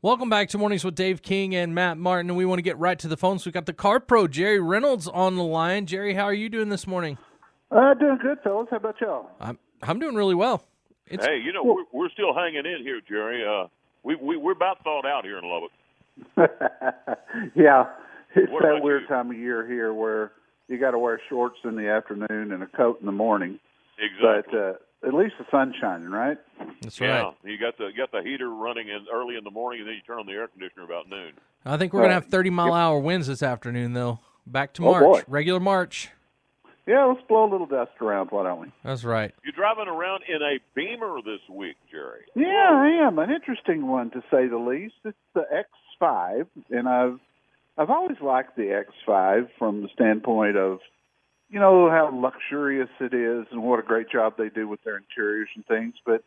Welcome back to Mornings with Dave King and Matt Martin, and we want to get right to the phone. So we've got the Car Pro Jerry Reynolds on the line. Jerry, how are you doing this morning? Doing good, fellas. How about y'all? I'm doing really well. Hey, we're still hanging in here, Jerry. We're about thawed out here in Lubbock. Yeah, it's What that about weird you? time of year here where you got to wear shorts in the afternoon and a coat in the morning. Exactly. But at least the sun's shining, right? That's yeah, right. you got the heater running early in the morning, and then you turn on the air conditioner about noon. I think we're going to have 30-mile-an-hour winds this afternoon, though. Back to Oh, March, boy. regular March. Yeah, let's blow a little dust around, why don't we? That's right. You're driving around in a Beamer this week, Jerry. Yeah, I am. An interesting one, to say the least. It's the X5, and I've always liked the X5 from the standpoint of, you know, how luxurious it is and what a great job they do with their interiors and things. But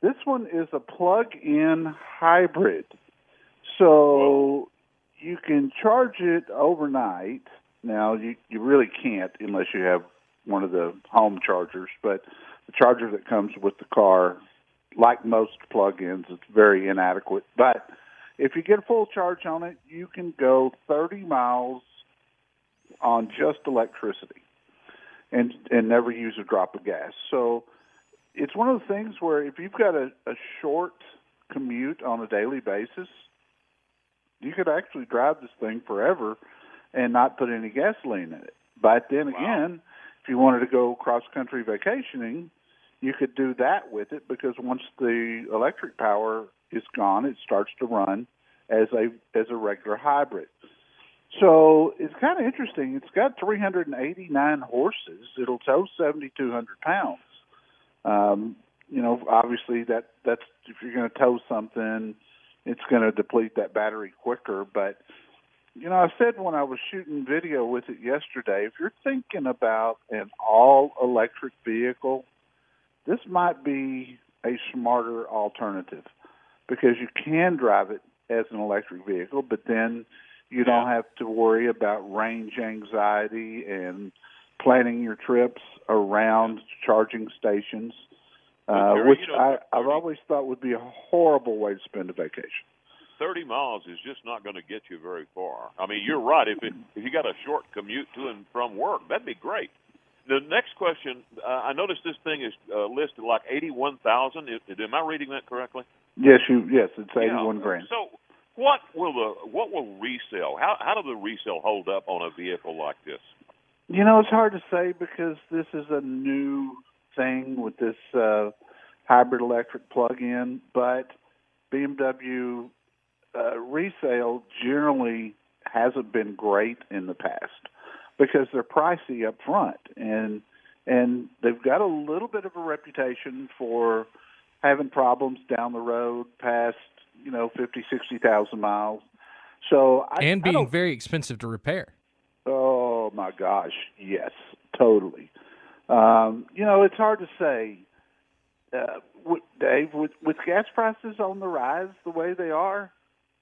this one is a plug-in hybrid. So you can charge it overnight. Now, you really can't unless you have one of the home chargers. But the charger that comes with the car, like most plug-ins, it's very inadequate. But if you get a full charge on it, you can go 30 miles on just electricity and never use a drop of gas. So it's one of the things where if you've got a short commute on a daily basis, you could actually drive this thing forever and not put any gasoline in it. But then again, if you wanted to go cross-country vacationing, you could do that with it because once the electric power is gone, it starts to run as a regular hybrid. So it's kind of interesting. It's got 389 horses. It'll tow 7,200 pounds. Obviously that's if you're going to tow something, it's going to deplete that battery quicker. But I said when I was shooting video with it yesterday, if you're thinking about an all-electric vehicle, this might be a smarter alternative because you can drive it as an electric vehicle, but then you don't have to worry about range anxiety and planning your trips around charging stations, Jerry, which I've always thought would be a horrible way to spend a vacation. 30 miles is just not going to get you very far. I mean, you're right. If you got a short commute to and from work, that'd be great. The next question, I noticed this thing is listed like $81,000. Am I reading that correctly? Yes, it's 81 grand. So what will resale? How do the resale hold up on a vehicle like this? It's hard to say because this is a new thing with this hybrid electric plug-in, but BMW resale generally hasn't been great in the past because they're pricey up front, and they've got a little bit of a reputation for having problems down the road past 50, 60,000 miles. So being very expensive to repair. Oh my gosh, yes, totally. It's hard to say, Dave. With gas prices on the rise the way they are,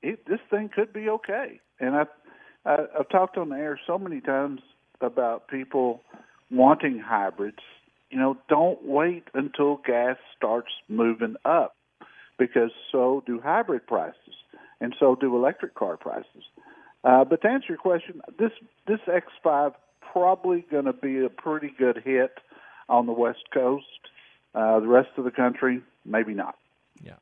this thing could be okay. And I've talked on the air so many times about people wanting hybrids. Don't wait until gas starts moving up because so do hybrid prices and so do electric car prices. But to answer your question, this X5 probably going to be a pretty good hit on the West Coast. The rest of the country, maybe not. Yeah.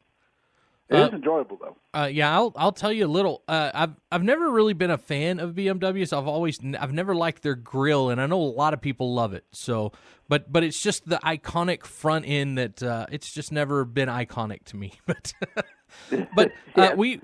It is enjoyable, though. I'll tell you a little. I've never really been a fan of BMWs. I've never liked their grille, and I know a lot of people love it. So, but it's just the iconic front end that it's just never been iconic to me. But I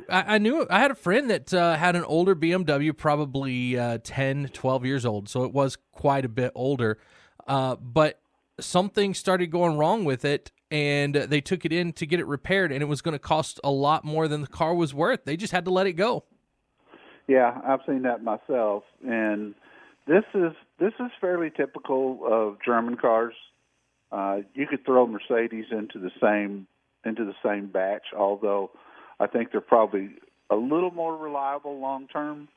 had a friend that had an older BMW, probably 10, 12 years old. So it was quite a bit older. But something started going wrong with it, and they took it in to get it repaired, and it was going to cost a lot more than the car was worth. They just had to let it go. Yeah, I've seen that myself, and this is fairly typical of German cars. You could throw Mercedes into the same batch, although I think they're probably a little more reliable long term,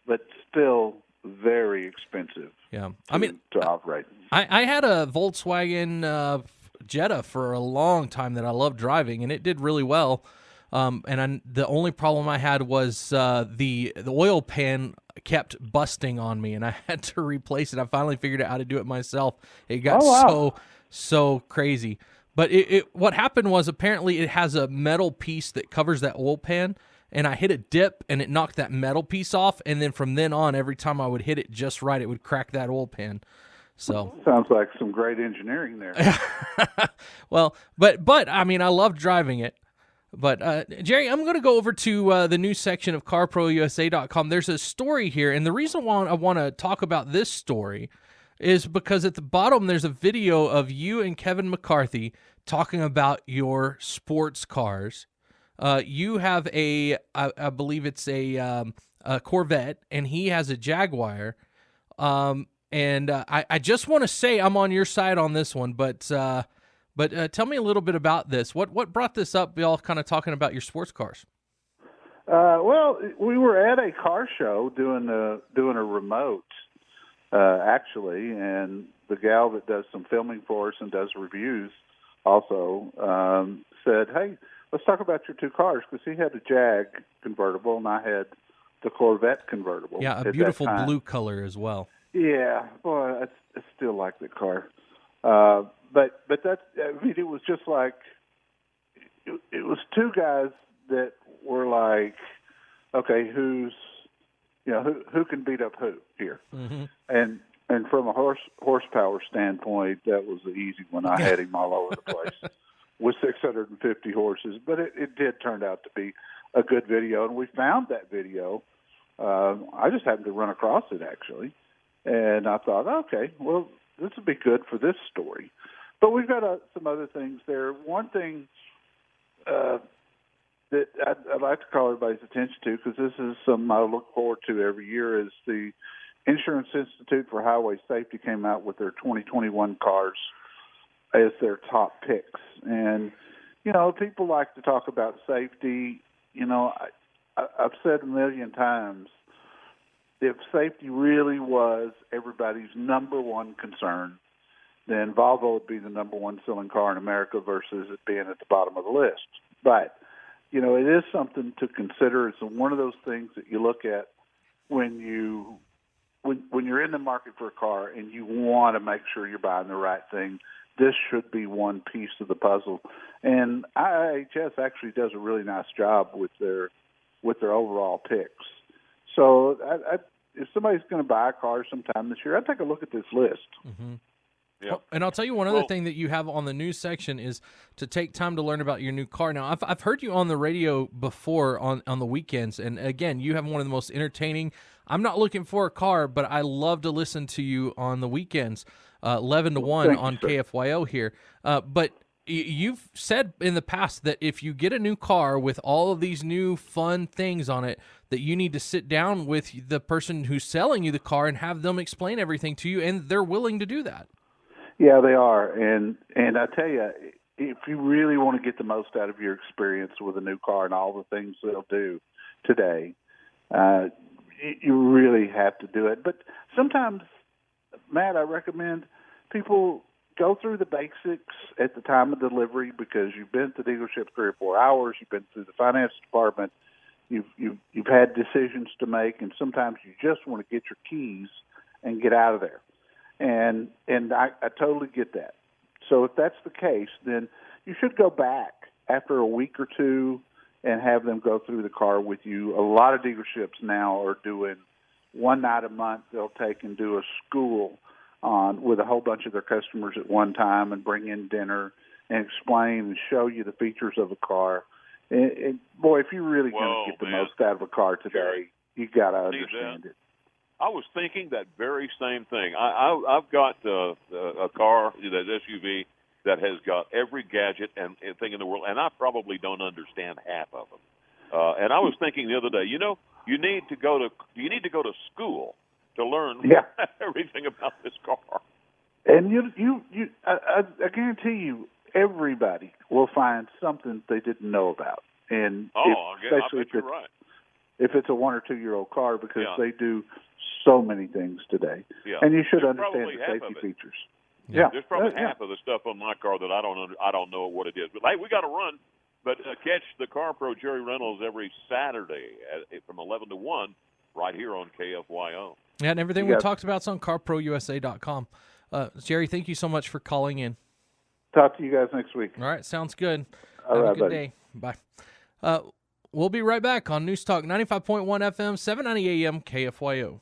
but still very expensive. Yeah, to operate. I had a Volkswagen Jetta for a long time that I loved driving, and it did really well. The only problem I had was the oil pan kept busting on me, and I had to replace it. I finally figured out how to do it myself. It got so crazy. But what happened was apparently it has a metal piece that covers that oil pan, and I hit a dip, and it knocked that metal piece off, and then from then on, every time I would hit it just right, it would crack that oil pan. So sounds like some great engineering there. Well, but I mean, I love driving it. But, Jerry, I'm going to go over to the news section of CarProUSA.com. There's a story here, and the reason why I want to talk about this story is because at the bottom there's a video of you and Kevin McCarthy talking about your sports cars. You have I believe it's a Corvette, and he has a Jaguar. I just want to say I'm on your side on this one, but tell me a little bit about this. What brought this up? Y'all kind of talking about your sports cars. Well, we were at a car show doing a remote, actually, and the gal that does some filming for us and does reviews also said, "Hey, let's talk about your two cars," because he had a Jag convertible and I had the Corvette convertible. Yeah, a beautiful blue color as well. Yeah, boy, I still like the car. But that's, I mean, it was just like, it was two guys that were like, okay, who can beat up who here? Mm-hmm. And from a horsepower standpoint, that was the easy one. I had him all over the place with 650 horses, but it did turn out to be a good video, and we found that video. I just happened to run across it, actually. And I thought, okay, well, this would be good for this story. But we've got some other things there. One thing that I'd like to call everybody's attention to, because this is something I look forward to every year, is the Insurance Institute for Highway Safety came out with their 2021 cars as their top picks. And, people like to talk about safety. I've said a million times, if safety really was everybody's number one concern, then Volvo would be the number one selling car in America versus it being at the bottom of the list. But, it is something to consider. It's one of those things that you look at when you're in the market for a car and you want to make sure you're buying the right thing. This should be one piece of the puzzle. And IIHS actually does a really nice job with their overall picks. So if somebody's going to buy a car sometime this year, I'd take a look at this list. Mm-hmm. Yeah. Well, and I'll tell you one other thing that you have on the news section is to take time to learn about your new car. Now, I've heard you on the radio before on the weekends, and again, you have one of the most entertaining. I'm not looking for a car, but I love to listen to you on the weekends, 11 to 1 on KFYO here. But you've said in the past that if you get a new car with all of these new fun things on it, that you need to sit down with the person who's selling you the car and have them explain everything to you, and they're willing to do that. Yeah, they are. And I tell you, if you really want to get the most out of your experience with a new car and all the things they'll do today, you really have to do it. But sometimes, Matt, I recommend people go through the basics at the time of delivery, because you've been at the dealership 3 or 4 hours, you've been through the finance department, you've had decisions to make, and sometimes you just want to get your keys and get out of there. And I totally get that. So if that's the case, then you should go back after a week or two and have them go through the car with you. A lot of dealerships now are doing one night a month. They'll take and do a school with a whole bunch of their customers at one time and bring in dinner and explain and show you the features of a car. And boy, if you're really going to get the most out of a car today, you got to understand it. I was thinking that very same thing. I've got a car, that SUV, that has got every gadget and thing in the world, and I probably don't understand half of them. And I was thinking the other day, you need to go to school to learn everything about this car. And I guarantee you, everybody will find something they didn't know about. And I bet you're right. If it's a 1 or 2 year old car, because they do so many things today, and you should understand the safety features. Yeah, there's probably half of the stuff on my car that I don't know what it is. But hey, we got to run. But catch the Car Pro Jerry Reynolds every Saturday from 11 to 1 right here on KFYO. Yeah, and everything we talked about is on carprousa.com. Jerry, thank you so much for calling in. Talk to you guys next week. All right, sounds good. All Have right, a good day. Bye. We'll be right back on News Talk 95.1 FM, 790 AM, KFYO.